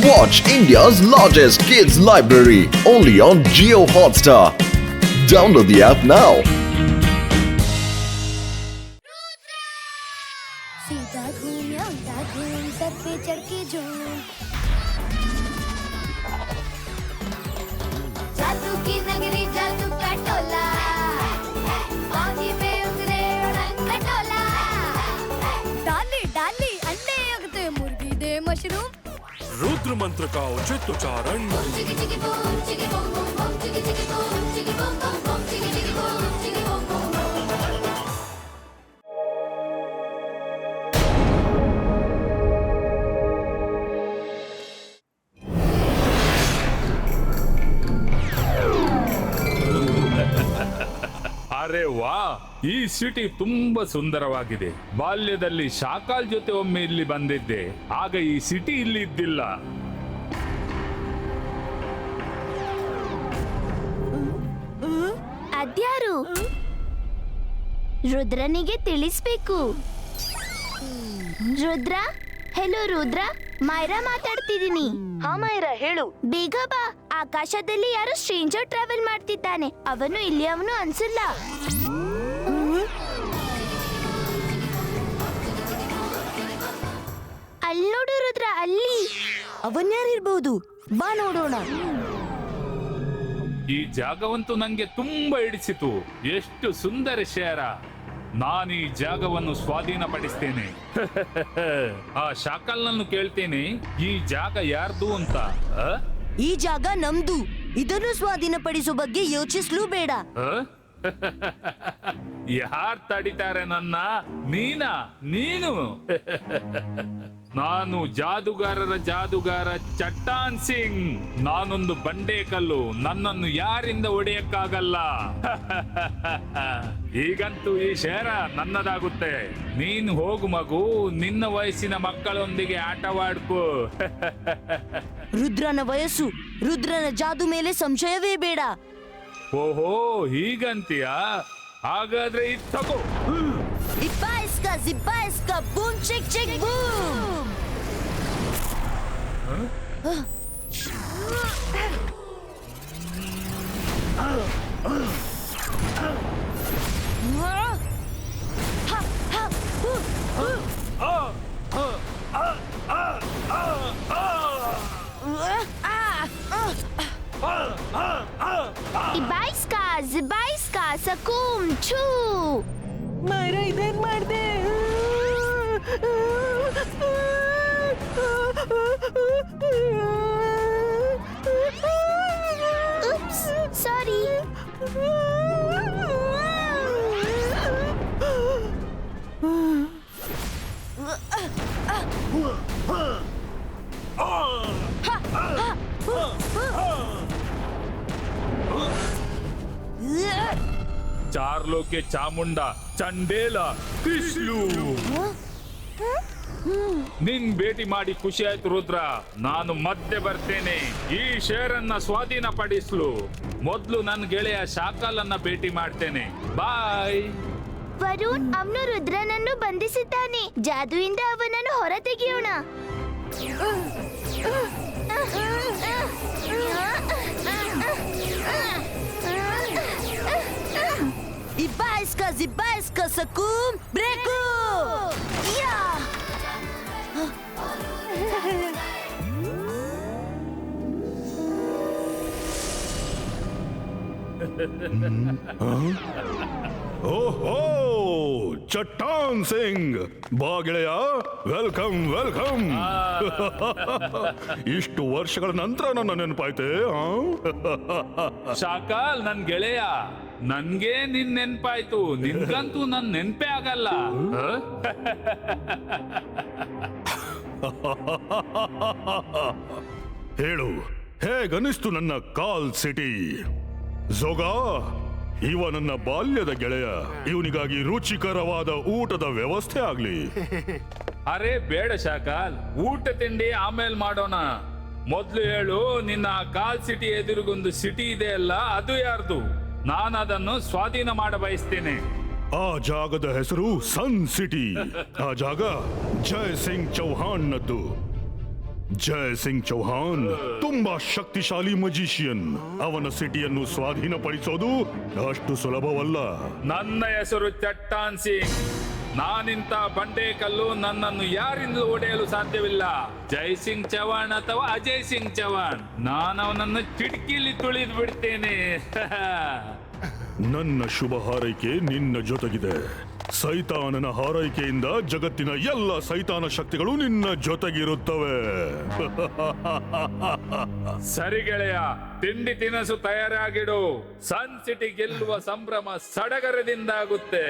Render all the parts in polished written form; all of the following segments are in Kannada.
Watch India's largest kids library only on Jio Hotstar. Download the app now. सीधा घूम या उल्टा घूम सर पे चढ़ के झूम जादू की नगरी जादू का टोला पानी पे उतरे उड़न खटोला डाली डाली अंडे अगते मुर्गी दे मशरूम रुद्र मंत्र का उचित उच्चारण चिकी चिकी बूम चिकी बूम बूम बूम चिकी चिकी बूम चिकी बूम बूम बूम चिकी चिकी बूम चिकी बूम बूम ಅರೆ ವಾ, ಈ ಸಿಟಿ ತುಂಬಾ ಸುಂದರವಾಗಿದೆ. ಬಾಲ್ಯದಲ್ಲಿ ಶಾಕಾಲ್ ಜೊತೆ ಒಮ್ಮೆ ಇಲ್ಲಿ ಬಂದಿದ್ದೆ, ಆಗ ಈ ಸಿಟಿ ಇಲ್ಲಿ ಇದ್ದಿಲ್ಲ. ಅದ್ಯಾರು ರುದ್ರನಿಗೆ ತಿಳಿಸ್ಬೇಕು. ರುದ್ರ, ಹೆಲೋ ರುದ್ರ, ಮೈರಾ ಮಾತಾಡ್ತಿದ್ದೀನಿ. ಹಾ ಮೈರಾ, ಹೇಳು. ಬೇಗ ಬಾ, ಆಕಾಶದಲ್ಲಿ ಯಾರೋ ಸ್ಟ್ರೇಂಜರ್ ಟ್ರಾವೆಲ್ ಮಾಡ್ತಿದ್ದಾನೆ. ಅವನು ಇಲ್ಲಿ ಅವನು ಅನ್ಸಲ್ಲ. ಅಲ್ಲಿ ನೋಡು ರುದ್ರ, ಅಲ್ಲಿ. ಅವನ್ಯಾರಿರ್ಬಹುದು, ಬಾ ನೋಡೋಣ. ಈ ಜಾಗವಂತೂ ನಂಗೆ ತುಂಬಾ ಹಿಡಿಸಿತು. ಎಷ್ಟು ಸುಂದರ ಶಹರ. ನಾನು ಈ ಜಾಗವನ್ನು ಸ್ವಾಧೀನಪಡಿಸ್ತೇನೆ. ಆ ಶಾಕಲ್ನನ್ನು ಕೇಳ್ತೇನೆ, ಈ ಜಾಗ ಯಾರ್ದು ಅಂತ. ಈ ಜಾಗ ನಮ್ದು. ಇದನ್ನು ಸ್ವಾಧೀನಪಡಿಸೋ ಬಗ್ಗೆ ಯೋಚಿಸ್ಲೂ ಬೇಡ. ಯಾರ್ ತಡಿತಾರೆ ನನ್ನ? ನೀನು. ನಾನು ಜಾದುಗಾರರ ಜಾದುಗಾರ ಚಟ್ಟಾನ್ ಸಿಂಗ್. ನಾನೊಂದು ಬಂಡೆಕಲ್ಲು. ನನ್ನನ್ನು ಯಾರಿಂದ ಹೊಡೆಯಕ್ಕಾಗಲ್ಲ. ಈಗಂತೂ ಈ ಶಹರ ನನ್ನದಾಗುತ್ತೆ. ನೀನು ಹೋಗು ಮಗು, ನಿನ್ನ ವಯಸ್ಸಿನ ಮಕ್ಕಳೊಂದಿಗೆ ಆಟವಾಡ್ಕೋ. ರುದ್ರನ ವಯಸ್ಸು, ರುದ್ರನ ಜಾದು ಮೇಲೆ ಸಂಶಯವೇ ಬೇಡ. ಓಹೋ, ಹೀಗಂತೀಯ? ಹಾಗಾದ್ರೆ ಇದು ತಗೋ. ಇಬ್ಬಾ ಇಸ್ಕ ಬೂಮ್ ಚಿಕ್ ಚಿಕ್ ಬೂಮ್. ಇಬಾಯ್ಸ್ಕಾ, ಜಿಬಾಯ್ಸ್ಕಾ, ಸಕೂಮ್ ಛೂ. ಮೈರಾ, ಇದೇನ್ ಮಾಡ್ದೆ? Oops, sorry. ಚಾರ್ಲೋಕೆ ಚಾಮುಂಡ ಚಂಡೇಲ ತ್ರಿಶ್ಲು. ನಿನ್ ಭೇಟಿ ಮಾಡಿ ಖುಷಿ ಆಯ್ತು ರುದ್ರ. ನಾನು ಮತ್ತೆ ಬರ್ತೇನೆ ಈ ಶಹರನ್ನ ಸ್ವಾಧೀನಪಡಿಸಲು. ಮೊದ್ಲು ನನ್ನ ಗೆಳೆಯ ಶಾಕಾಲನ್ನ ಭೇಟಿ ಮಾಡ್ತೇನೆ. ಬಾಯ್. ವರುಣ್, ಅವನು ರುದ್ರನನ್ನು ಬಂಧಿಸಿದ್ದಾನೆ. ಜಾದುವಿಂದ ಅವನನ್ನು ಹೊರ ತೆಗೆಯೋಣ. ಇಬ್ಬಾ ಇಸ್ಕ ಸಕೂಮ್ ಬ್ರೇಕು. ಯಾ! ಓಹೋ, ಚಟ್ಟಾನ್ ಸಿಂಗ್, ಬಾ ಗೆಳೆಯ. Welcome welcome. ಇಷ್ಟು ವರ್ಷಗಳ ನಂತರ ನನ್ನ ನೆನಪಾಯ್ತೆ. ಶಾಕಾಲ್, ನನ್ ಗೆಳೆಯ. ನನ್ಗೆ ನಿನ್ ನೆನ್ಪಾಯ್ತು. ನಿನ್ಗಂತೂ ನನ್ ನೆನ್ಪೇ ಆಗಲ್ಲ. ಹೇಳು, ಹೇಗನಿಸ್ತು ನನ್ನ ಕಾಲ್ ಸಿಟಿ? ಜೋಗ, ಇವ ನನ್ನ ಬಾಲ್ಯದ ಗೆಳೆಯ. ಇವನಿಗಾಗಿ ರುಚಿಕರವಾದ ಊಟದ ವ್ಯವಸ್ಥೆ ಆಗ್ಲಿ. ಅರೆ ಬೇಡ ಶಾಕಾಲ್, ಊಟ ತಿಂಡಿ ಆಮೇಲೆ ಮಾಡೋಣ. ಮೊದ್ಲು ಹೇಳು, ನಿನ್ನ ಕಾಲ್ ಸಿಟಿ ಎದುರಿಗೊಂದು ಸಿಟಿ ಇದೆ ಅಲ್ಲ, ಅದು ಯಾರ್ದು? ನಾನು ಅದನ್ನು ಸ್ವಾಧೀನ ಮಾಡ ಬಯಸ್ತೇನೆ. ಆ ಜಾಗದ ಹೆಸರು ಸನ್ ಸಿಟಿ. ಆ ಜಾಗ ಜಯ್ ಸಿಂಗ್ ಚೌಹಾಣ್ ನದ್ದು. ಜಯ್ ಸಿಂಗ್ ಚೌಹಾನ್ ತುಂಬಾ ಶಕ್ತಿಶಾಲಿ ಮಜಿಷಿಯನ್. ಅವನ ಸಿಟಿಯನ್ನು ಸ್ವಾಧೀನಪಡಿಸೋದು ಅಷ್ಟು ಸುಲಭವಲ್ಲ. ನನ್ನ ಹೆಸರು ಚಟ್ಟಾನ್ ಸಿಂಗ್. ನಾನಿಂತ ಬಂಡೆ ಕಲ್ಲು ನನ್ನನ್ನು ಯಾರಿಂದಲೂ ಒಡೆಯಲು ಸಾಧ್ಯವಿಲ್ಲ. ಜೈ ಸಿಂಗ್ ಚೌಹಾಣ್ ಅಥವಾ ಅಜಯ್ ಸಿಂಗ್ ಚೌಹಾಣ್, ನಾನು ಅವನನ್ನು ಚಿಟಕಿಲಿ ತುಳಿದು ಬಿಡ್ತೇನೆ. ನನ್ನ ಶುಭ ಹಾರೈಕೆ ನಿನ್ನ ಜೊತೆಗಿದೆ. ಸೈತಾನನ ಹಾರೈಕೆಯಿಂದ ಜಗತ್ತಿನ ಎಲ್ಲ ಸೈತಾನ ಶಕ್ತಿಗಳು ನಿನ್ನ ಜೊತೆಗಿರುತ್ತವೆ. ಸರಿ ಗೆಳೆಯ, ತಿಂಡಿ ತಿನಸು ತಯಾರಾಗಿಡು. ಸನ್ ಸಿಟಿ ಗೆಲ್ಲುವ ಸಂಭ್ರಮ ಸಡಗರದಿಂದಾಗುತ್ತೆ.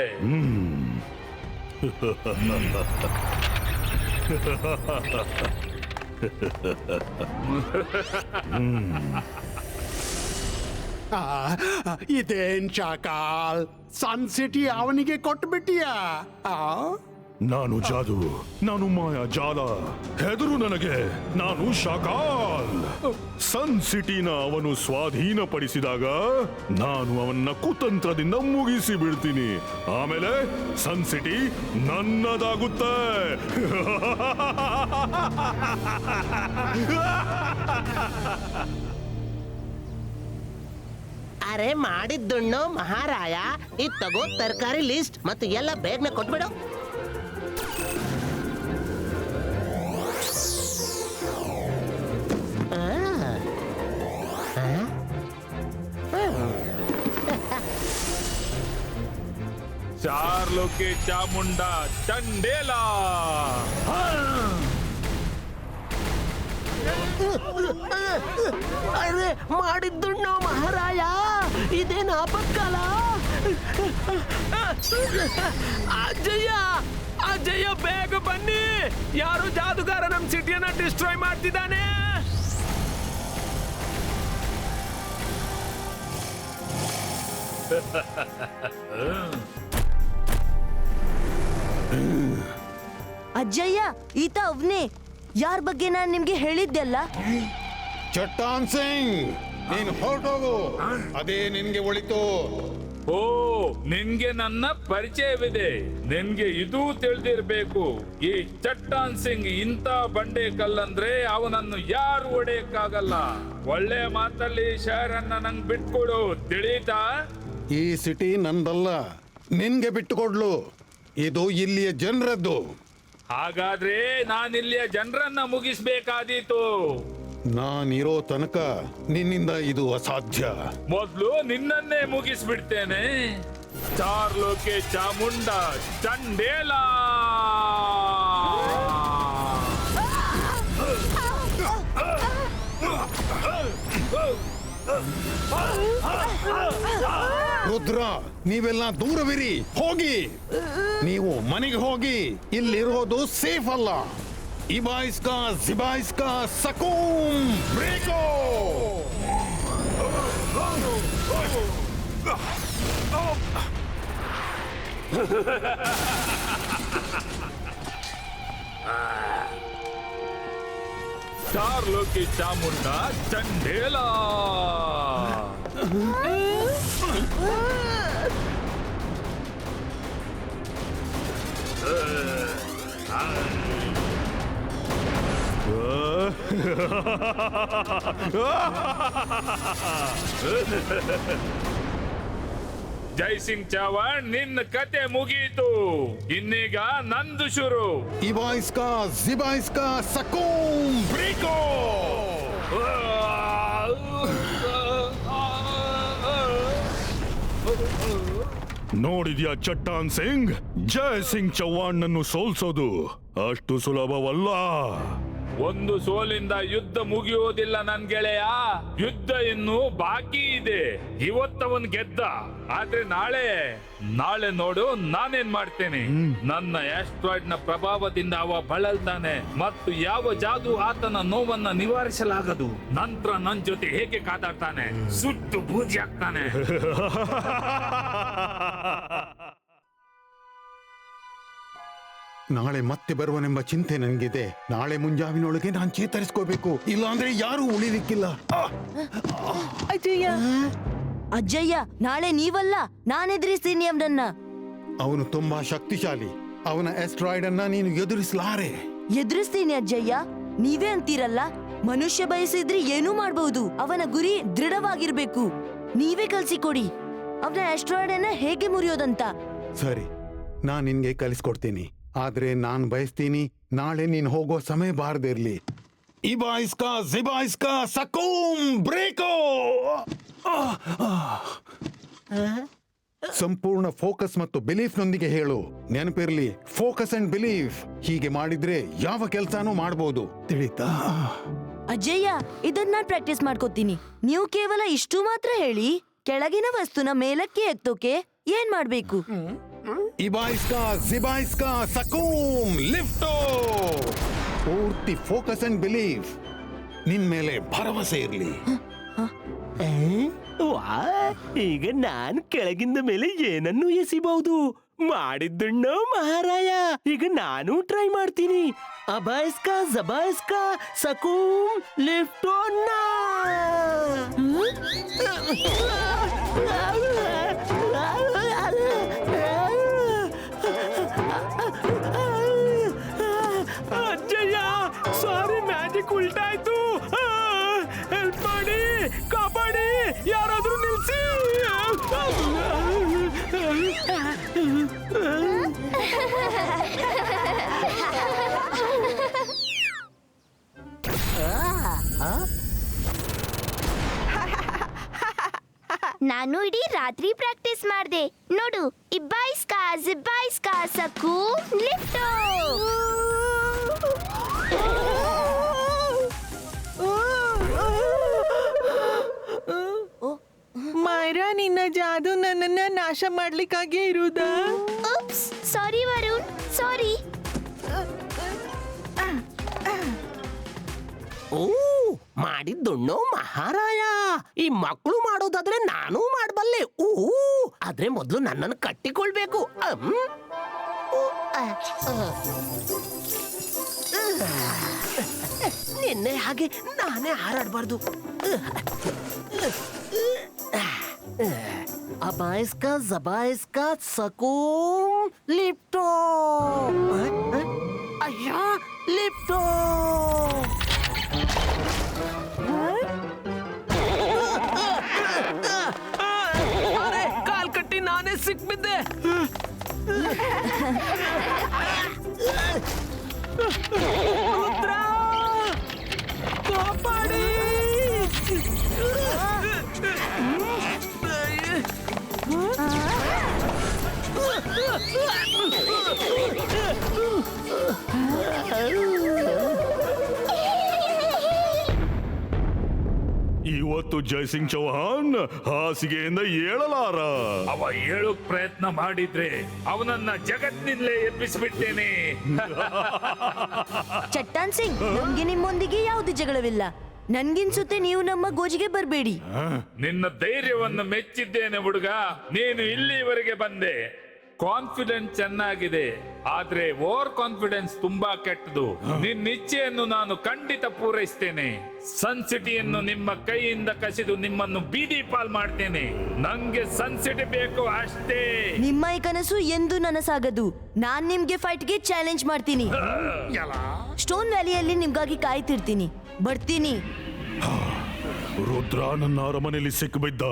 ಇದೇನ್ ಚಾಕಾಲ್, ಸನ್ ಸಿಟಿ ಅವನಿಗೆ ಕೊಟ್ಬಿಟ್ಟಿಯಾ? ನಾನು ಜಾದು, ನಾನು ಮಾಯಾ ಜಾಲ. ಹೆದರು ನನಗೆ, ನಾನು ಶಾಕಾಲ್. ಸನ್ ಸಿಟಿನ ಅವನು ಸ್ವಾಧೀನಪಡಿಸಿದಾಗ ನಾನು ಅವನ್ನ ಕುತಂತ್ರದಿಂದ ಮುಗಿಸಿ ಬಿಡ್ತೀನಿ. ಆಮೇಲೆ ಸನ್ ಸಿಟಿ ನನ್ನದಾಗುತ್ತೆ. ಅರೆ ಮಾಡಿದ್ದುಣ್ಣು ಮಹಾರಾಯ, ಇದ್ ತಗೋ ತರಕಾರಿ ಲಿಸ್ಟ್ ಮತ್ತು ಎಲ್ಲ ಬೇಗನೆ ಕೊಟ್ಬಿಡು. ಚಾರ್ಲೋಕೆ ಚಾಮುಂಡಾ ಚಂಡೇಲಾ. ಅರೆ ಮಾಡಿದ್ದುಣ್ಣು ಮಹಾರಾಯ, ಇದೇನು ಆಪತ್ಕಾಲ. ಅಜ್ಜಯ್ಯ, ಅಜ್ಜಯ್ಯ ಬೇಗ ಬನ್ನಿ, ಯಾರು ಜಾದುಗಾರ ನಮ್ ಸಿಟಿಯನ್ನ ಡಿಸ್ಟ್ರಾಯ್ ಮಾಡ್ತಿದ್ದಾನೆ. ಅಜ್ಜಯ್ಯ, ಈತ ಅವ್ನೇ, ಯಾರ ಬಗ್ಗೆ ನಾನು ನಿಮ್ಗೆ ಹೇಳಿದ್ದೆಲ್ಲ. ಚಟ್ಟಾನ್ ಸಿಂಗ್, ನೀನು ಹೊರಟೋಗು, ಅದೇ ನಿನ್ಗೆ ಒಳಿತು. ಓ, ನಿನ್ಗೆ ನನ್ನ ಪರಿಚಯವಿದೆ. ನಿನ್ಗೆ ಇದು ತಿಳಿದಿರ್ಬೇಕು, ಈ ಚಟ್ಟಾನ್ ಸಿಂಗ್ ಇಂಥ ಬಂಡೆ ಕಲ್ಲಂದ್ರೆ ಅವನನ್ನು ಯಾರು ಹೊಡೆಯಕ್ಕಾಗಲ್ಲ. ಒಳ್ಳೆ ಮಾತಲ್ಲಿ ಶಹರನ್ನ ನಂಗ್ ಬಿಟ್ಕೊಡು, ತಿಳಿತಾ? ಈ ಸಿಟಿ ನಂದಲ್ಲ, ನಿನ್ಗೆ ಬಿಟ್ಟುಕೊಡ್ಲು. ಇದು ಇಲ್ಲಿಯ ಜನರದ್ದು. ಹಾಗಾದ್ರೆ ನಾನಿಲ್ಲಿಯ ಜನರನ್ನ ಮುಗಿಸ್ಬೇಕಾದೀತು. ನಾನಿರೋ ತನಕ ನಿನ್ನಿಂದ ಇದು ಅಸಾಧ್ಯ. ಮೊದ್ಲು ನಿನ್ನನ್ನೇ ಮುಗಿಸ್ಬಿಡ್ತೇನೆ. ಚಾರ್ಲೋಕೆ ಚಾಮುಂಡಾ ಚಂಡೇಲಾ. ರುದ್ರ, ನೀವೆಲ್ಲ ದೂರವಿರಿ, ಹೋಗಿ. ನೀವು ಮನೆಗೆ ಹೋಗಿ, ಇಲ್ಲಿರೋದು ಸೇಫ್ ಅಲ್ಲ. ಇಬಾಯಿಸ್ಕಾ ಜಿಬಾಯಿಸ್ಕಾ ಸಕೂಮ್ ಬ್ರೇಕೋ. ಚಾರ್ಲೋಕೆ ಚಾಮುಂಡಾ ಚಂಡೇಲಾ. ಜೈ ಸಿಂಗ್ ಚೌಹಾಣ್, ನಿನ್ನ ಕತೆ ಮುಗಿಯಿತು. ಇನ್ನೀಗ ನಂದು ಶುರು. ಇಬಾಯಿಸ್ಕಾ ಜಿಬಾಯಿಸ್ಕಾ ಸಕೂಮ್ ಬ್ರೇಕೋ. ನೋಡಿದ್ಯಾ ಚಟ್ಟಾನ್ ಸಿಂಗ್, ಜಯ್ ಸಿಂಗ್ ಚೌಹಾಣ್ ನನ್ನು ಸೋಲ್ಸೋದು ಅಷ್ಟು ಸುಲಭವಲ್ಲ. ಒಂದು ಸೋಲಿಂದ ಯುದ್ಧ ಮುಗಿಯುವುದಿಲ್ಲ ನನ್ ಗೆಳೆಯ. ಯುದ್ಧ ಇನ್ನು ಬಾಕಿ ಇದೆ. ಇವತ್ತವನ್ ಗೆದ್ದ, ಆದ್ರೆ ನಾಳೆ ನೋಡು ನಾನೇನ್ ಮಾಡ್ತೇನೆ. ನನ್ನ ಆಸ್ಟ್ರಾಯ್ಡ್ ನ ಪ್ರಭಾವದಿಂದ ಅವ ಬಳಲ್ತಾನೆ ಮತ್ತು ಯಾವ ಜಾದು ಆತನ ನೋವನ್ನ ನಿವಾರಿಸಲಾಗದು. ನಂತರ ನನ್ ಜೊತೆ ಹೇಗೆ ಕಾದಾಡ್ತಾನೆ, ಸುಟ್ಟು ಬೂದಿ ಆಗ್ತಾನೆ. ನಾಳೆ ಮತ್ತೆ ಬರುವನೆಂಬ ಚಿಂತೆ ನನಗಿದೆ. ನಾಳೆ ಮುಂಜಾವಿನೊಳಗೆ ನಾನು ಚೇತರಿಸ್ಕೋಬೇಕು, ಇಲ್ಲಾಂದ್ರೆ ಯಾರೂ ಉಳಿಲಿಕ್ಕಿಲ್ಲ. ಅಜ್ಜಯ್ಯ, ನಾಳೆ ನೀವಲ್ಲ, ನಾನೆದುರಿಸ್ತೀನಿ ಅವನನ್ನ. ಅವನು ತುಂಬಾ ಶಕ್ತಿಶಾಲಿ. ಅವನ ಆಸ್ಟ್ರಾಯ್ಡ್ ಅನ್ನ ನೀನು ಎದುರಿಸಲಾರೆ. ಎದುರಿಸ್ತೀನಿ ಅಜ್ಜಯ್ಯ. ನೀವೇ ಅಂತೀರಲ್ಲ, ಮನುಷ್ಯ ಬಯಸಿದ್ರೆ ಏನೂ ಮಾಡಬಹುದು. ಅವನ ಗುರಿ ದೃಢವಾಗಿರ್ಬೇಕು. ನೀವೇ ಕಲ್ಸಿಕೊಡಿ ಅವನ ಆಸ್ಟ್ರಾಯ್ಡ್ ಅನ್ನ ಹೇಗೆ ಮುರಿಯೋದಂತ. ಸರಿ, ನಾನ್ ನಿನ್ಗೆ ಕಲಿಸ್ಕೊಡ್ತೀನಿ. ಆದ್ರೆ ನಾನ್ ಬಯಸ್ತೀನಿ ನಾಳೆ ನೀನ್ ಹೋಗೋ ಸಮಯ ಬಾರದಿರ್ಲಿ. ಇಬಾಯಿಸ್ಕಾ ಜಿಬಾಯಿಸ್ಕಾ ಸಕೂಮ್ ಬ್ರೇಕೋ. ಸಂಪೂರ್ಣ ಫೋಕಸ್ ಮತ್ತು ಬಿಲೀಫ್ ನೊಂದಿಗೆ ಹೇಳು. ನೆನಪಿರ್ಲಿ, ಫೋಕಸ್ ಅಂಡ್ ಬಿಲೀಫ್. ಹೀಗೆ ಮಾಡಿದ್ರೆ ಯಾವ ಕೆಲ್ಸಾನೂ ಮಾಡ್ಬೋದು, ತಿಳಿತಾ? ಅಜ್ಜಯ್ಯ, ಇದನ್ನ ನಾನ್ ಪ್ರಾಕ್ಟೀಸ್ ಮಾಡ್ಕೋತೀನಿ. ನೀವು ಕೇವಲ ಇಷ್ಟು ಮಾತ್ರ ಹೇಳಿ. ಕೆಳಗಿನ ವಸ್ತುನ ಮೇಲಕ್ಕೆ ಎತ್ತೋಕೆ ಏನ್ ಮಾಡ್ಬೇಕು? ಇಬಾಯಿಸ್ಕಾ ಜಿಬಾಯಿಸ್ಕಾ ಸಕೂಮ್ ಲಿಫ್ಟೋ. ಪೂರ್ತಿ ಫೋಕಸ್ ಅಂಡ್ ಬಿಲೀಫ್. ನಿನ್ ಮೇಲೆ ಭರವಸೆ ಇರ್ಲಿ. ವಾ, ಈಗ ನಾನ್ ಕೆಳಗಿಂದ ಮೇಲೆ ಏನನ್ನು ಎಸಿಬಹುದು. ಮಾಡಿದ್ದುಣ್ಣೋ ಮಹಾರಾಯ. ಈಗ ನಾನು ಟ್ರೈ ಮಾಡ್ತೀನಿ. ಅಬಾಯಿಸ್ಕಾ ಜಬಾಯಿಸ್ಕಾ ಸಕೂಮ್ ಲಿಫ್ಟೋನ್ನಾ. ಅಜ್ಜಯ್ಯ, ಸಾರಿ, ಮ್ಯಾಜಿಕ್ ಉಲ್ಟಾಯ್ತು. ಹೆಲ್ಪ್ ಮಾಡಿ, ಕಾಪಾಡಿ, ಯಾರಾದ್ರೂ ನಿಲ್ಸಿ. ನಾನು ಇಡೀ ರಾತ್ರಿ ಪ್ರಾಕ್ಟೀಸ್ ಮಾಡ್ದೆ. ನೋಡು, ಇಬ್ಬಾಯಿಸ್ಕಾ ಜಿಬ್ಬಾಯಿಸ್ಕಾ ಸಕು ಲಿಫ್ಟೋ. ಮೈರಾ, ನಿನ್ನ ಜಾದು ನನ್ನನ್ನ ನಾಶ ಮಾಡ್ಲಿಕ್ಕಾಗಿ ಇರುವುದಾ? ಉಪ್ಸ್, ಸಾರಿ ವರುಣ್, ಸಾರಿ. ಓ, ಮಾಡಿದ್ದುಣ್ಣೋ ಮಹಾರಾಯ. ಈ ಮಕ್ಕಳು ಮಾಡೋದಾದ್ರೆ ನಾನೂ ಮಾಡಬಲ್ಲೆ. ಓ, ಆದ್ರೆ ಮೊದಲು ನನ್ನನ್ನು ಕಟ್ಟಿಕೊಳ್ಬೇಕು. ನಿನ್ನೆ ಹಾಗೆ ನಾನೇ ಹಾರಾಡಬಾರ್ದು. ಅಬಾಯಿಸ್ಕಾ ಜಬಾಯಿಸ್ಕಾ ಸಕೂಮ್ ಲಿಫ್ಟೋ. ಅಯ್ಯ, ಲಿಫ್ಟೋ. ಅರೆ, ಕಾಲ್ ಕಟ್ಟಿ ನಾನೇ ಸಿಕ್ಬಿದ್ದೆ. ರುದ್ರ, ಕಾಪಾಡಿ. ಇವತ್ತು ಜಯಸಿಂಗ್ ಚೌಹಾಣ್ ಹಾಸಿಗೆಯಿಂದ ಏಳಲಾರ. ಅವ ಹೇಳೋಕ್ ಪ್ರಯತ್ನ ಮಾಡಿದ್ರೆ ಅವನನ್ನ ಜಗತ್ತಿನಿಂದಲೇ ಎಬ್ಬಿಸ್ಬಿಡ್ತೇನೆ. ಚಟ್ಟಾನ್ ಸಿಂಗ್, ನಮ್ಗೆ ನಿಮ್ಮೊಂದಿಗೆ ಯಾವ್ದು ಜಗಳವಿಲ್ಲ. ನನ್ಗಿನ್ಸುತ್ತೆ ನೀವು ನಮ್ಮ ಗೋಜಿಗೆ ಬರ್ಬೇಡಿ. ನಿನ್ನ ಧೈರ್ಯವನ್ನು ಮೆಚ್ಚಿದ್ದೇನೆ ಹುಡುಗ. ನೀನು ಇಲ್ಲಿವರೆಗೆ ಬಂದೆ. ಕಾನ್ಫಿಡೆನ್ಸ್ ಚೆನ್ನಾಗಿದೆ, ಆದ್ರೆ ಓವರ್ ಕಾನ್ಫಿಡೆನ್ಸ್ ತುಂಬಾ ಕೆಟ್ಟದು. ನಿನ್ನ ಇಚ್ಛೆಯನ್ನು ನಾನು ಖಂಡಿತ ಪೂರೈಸ್ತೇನೆ. ಸನ್ ಸಿಟಿಯನ್ನು ನಿಮ್ಮ ಕೈಯಿಂದ ಕಸಿದು ನಿಮ್ಮನ್ನು ಬೀದಿ ಪಾಲ್ ಮಾಡ್ತೇನೆ. ನಂಗೆ ಸನ್ ಸಿಟಿ ಬೇಕು ಅಷ್ಟೇ. ನಿಮ್ಮ ಈ ಕನಸು ಎಂದು ನನಸಾಗದು. ನಾನ್ ನಿಮ್ಗೆ ಫೈಟ್ಗೆ ಚಾಲೆಂಜ್ ಮಾಡ್ತೀನಿ. ಸ್ಟೋನ್ ವ್ಯಾಲಿಯಲ್ಲಿ ನಿಮ್ಗಾಗಿ ಕಾಯ್ತಿರ್ತೀನಿ. ಬರ್ತೀನಿ. ರುದ್ರ ನನ್ನ ಅರಮನೆಯಲ್ಲಿ ಸಿಕ್ಕಿಬಿದ್ದ.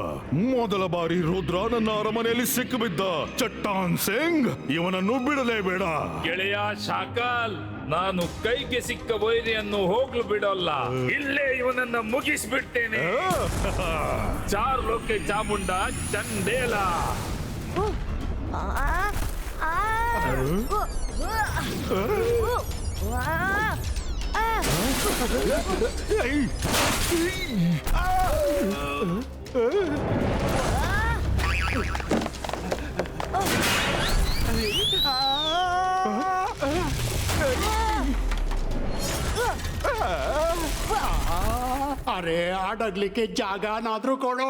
ಮೊದಲ ಬಾರಿ ರುದ್ರ ನನ್ನ ಅರಮನೆಯಲ್ಲಿ ಸಿಕ್ಕಿಬಿದ್ದ. ಚಟ್ಟಾನ್ ಸಿಂಗ್, ಇವನನ್ನು ಬಿಡಲೇಬೇಡ. ಗೆಳೆಯ ಶಾಕಾಲ್, ನಾನು ಕೈಗೆ ಸಿಕ್ಕ ವೈರಿಯನ್ನು ಹೋಗ್ಲು ಬಿಡೋಲ್ಲ. ಇಲ್ಲೇ ಇವನನ್ನ ಮುಗಿಸ್ಬಿಡ್ತೇನೆ. ಚಾರ್ಲೋಕೆ ಚಾಮುಂಡ ಚಂಡೇಲ. ಅರೆ, ಆಡಾಡ್ಲಿಕ್ಕೆ ಜಾಗನಾದ್ರೂ ಕೊಡು.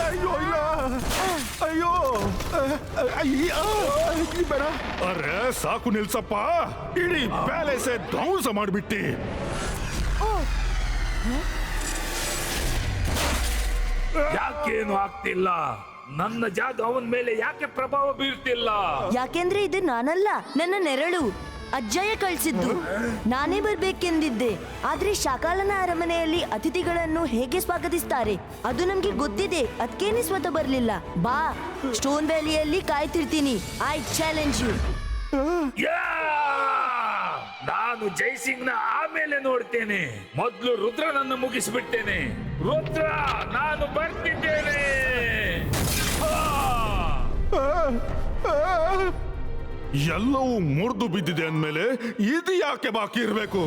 ಅಯ್ಯೋ, ಇಲ್ಲ. ಅಯ್ಯೋ, ಬೇಡ. ಅರೆ, ಸಾಕು ನಿಲ್ಸಪ್ಪ. ಇಡೀ ಪ್ಯಾಲೇಸ್ ಧ್ವಂಸ ಮಾಡ್ಬಿಟ್ಟಿ. ಯಾಕೇನು ಆಗ್ತಿಲ್ಲ? ನನ್ನ ಜಾದು ಅವನ ಮೇಲೆ ಯಾಕೆ ಪ್ರಭಾವ ಬೀರ್ತಿಲ್ಲ? ಯಾಕೆಂದ್ರೆ ಇದು ನಾನಲ್ಲ, ನನ್ನ ನೆರಳು. ಅಜ್ಜಯ್ಯ ಕಳ್ಸಿದ್ದು. ನಾನೇ ಬರ್ಬೇಕೆಂದಿದ್ದೆ, ಆದ್ರೆ ಶಾಕಾಲನ ಅರಮನೆಯಲ್ಲಿ ಅತಿಥಿಗಳನ್ನು ಹೇಗೆ ಸ್ವಾಗತಿಸ್ತಾರೆ ಅದು ನಮ್ಗೆ ಗೊತ್ತಿದೆ. ಅದಕ್ಕೇನೆ ಸ್ವತಃ ಬರ್ಲಿಲ್ಲ. ಬಾ, ಸ್ಟೋನ್ ವ್ಯಾಲಿಯಲ್ಲಿ ಕಾಯ್ತಿರ್ತೀನಿ. I challenge you. ನಾನು ಜೈಸಿಂಗ್ ನ ಆಮೇಲೆ ನೋಡ್ತೇನೆ. ಮೊದ್ಲು ರುದ್ರನನ್ನು ಮುಗಿಸಿಬಿಡ್ತೇನೆ. ರುದ್ರ, ನಾನು ಬರ್ತಿದ್ದೇನೆ. ಎಲ್ಲವೂ ಮುರಿದು ಬಿದ್ದಿದೆ ಅಂದ್ಮೇಲೆ ಇದು ಯಾಕೆ ಬಾಕಿ ಇರಬೇಕು?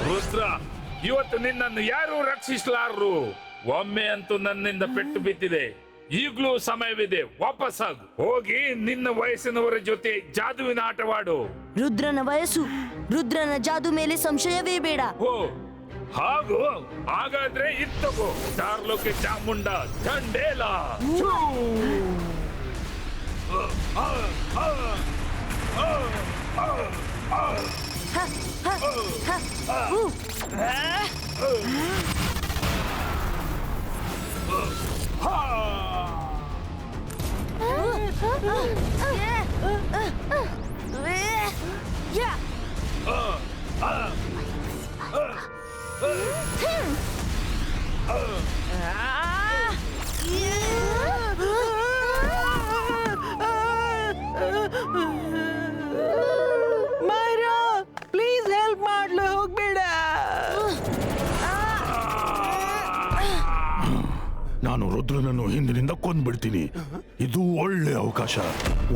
ರುದ್ರ, ಇವತ್ತು ನಿನ್ನನ್ನು ಯಾರು ರಕ್ಷಿಸಲಾರರು. ಒಮ್ಮೆ ಅಂತೂ ನನ್ನಿಂದ ಪೆಟ್ಟು ಬಿದ್ದಿದೆ. ಈಗಲೂ ಸಮಯವಿದೆ. ವಾಪಸ್ಸಾಗು. ಹೋಗಿ ನಿನ್ನ ವಯಸ್ಸಿನವರ ಜೊತೆ ಜಾದುವಿನ ಆಟವಾಡು. ರುದ್ರನ ವಯಸ್ಸು, ರುದ್ರನ ಜಾದು ಮೇಲೆ ಸಂಶಯವೇ ಬೇಡ. ಓ ಹಾಗೂ ಹಾಗಾದ್ರೆ ಇತ್ತಗೋ ಚಾರ್ಲೋಕೆ ಚಾಮುಂಡ ಚಂಡೇಲ. ಮಾರಾ, ಪ್ಲೀಸ್ ಹೆಲ್ಪ್ ಮಾಡ್ಲು, ಹೋಗ್ಬೇಡ. ನಾನು ರುದ್ರನನ್ನು ಹಿಂದಿನಿಂದ ಕೊಂದ್ಬಿಡ್ತೀನಿ. ಇದು ಒಳ್ಳೆ ಅವಕಾಶ.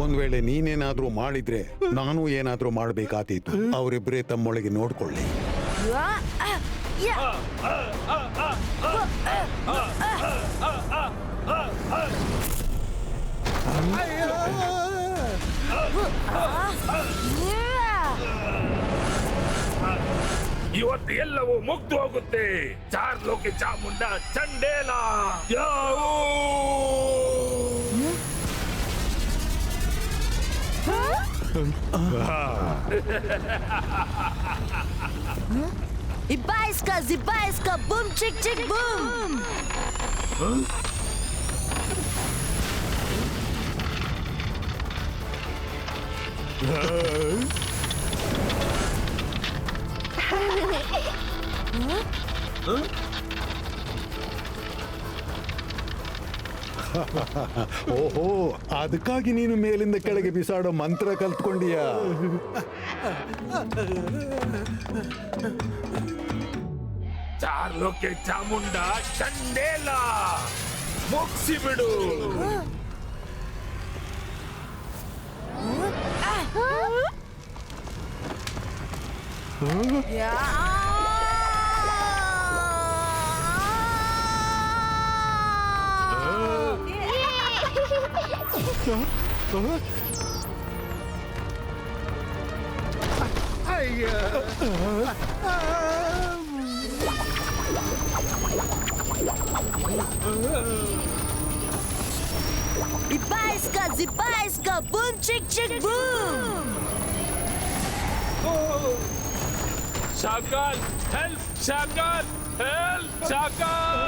ಒಂದ್ ವೇಳೆ ನೀನೇನಾದ್ರೂ ಮಾಡಿದ್ರೆ ನಾನು ಏನಾದ್ರೂ ಮಾಡ್ಬೇಕಾದೀತು. ಅವರಿಬ್ಬರೇ ತಮ್ಮೊಳಗೆ ನೋಡ್ಕೊಳ್ಳಿ. ಇವತ್ತು ಎಲ್ಲವೂ ಮುಗ್ದು ಹೋಗುತ್ತೆ. ಚಾರ್ಲೋಕೆ ಚಾಮುಂಡ ಚಂಡೇಲ. ಯಾವೂ Ibaiska, zibaiska, boom, chick, chick, boom. ಓಹೋ, ಅದಕ್ಕಾಗಿ ನೀನು ಮೇಲಿಂದ ಕೆಳಗೆ ಬಿಸಾಡೋ ಮಂತ್ರ ಕಲ್ತ್ಕೊಂಡೀಯಾ? ಚಾರ್ಲೋಕೆ ಚಾಮುಂಡ ಚಂಡೇಲ ಮುಗಿಸಿಬಿಡು. Ibaiska, zibaiska, boom, chick, chick, boom. Shakaal, help! Shakaal, help! Shakaal!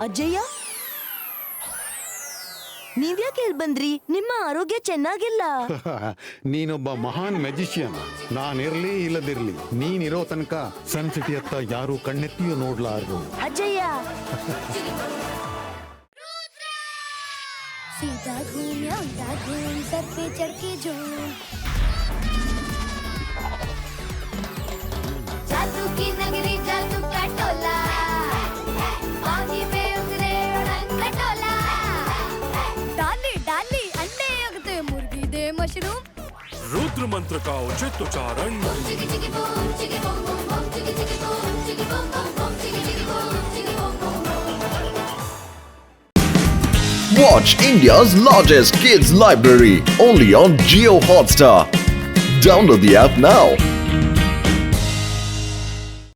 ಅಜ್ಜಯ್ಯ, ನೀವ್ಯಾಕೆ ಇಲ್ಲಿ ಬಂದ್ರಿ? ನಿಮ್ಮ ಆರೋಗ್ಯ ಚೆನ್ನಾಗಿಲ್ಲ. ನೀನೊಬ್ಬ ಮಹಾನ್ ಮ್ಯಾಜಿಷಿಯನ್. ನಾನಿರ್ಲಿ ಇಲ್ಲದಿರ್ಲಿ, ನೀನಿರೋ ತನಕ ಸನ್ ಸಿಟಿ ಹತ್ತ ಯಾರು ಕಣ್ಣೆತ್ತಿಯೂ ನೋಡ್ಲಾರ್ದು. ಅಜ್ಜಯ್ಯ, सीधा घूम या घूम सर पे चढ़ के झूम जादू की नगरी जादू का टोला बागी पे उतरे उड़न खटोला डाली डाली अंडे उगते मुर्गी दे मशरूम रुद्र मंत्र का उचित उच्चारण चिकी चिकी बूम चिकी बूम बूम बूम चिकी चिकी बूम चिकी बूम बूम बूम चिकी चिकी बूम चिकी boom boom Watch India's largest kids library only on Geo Hotstar. Download the app now.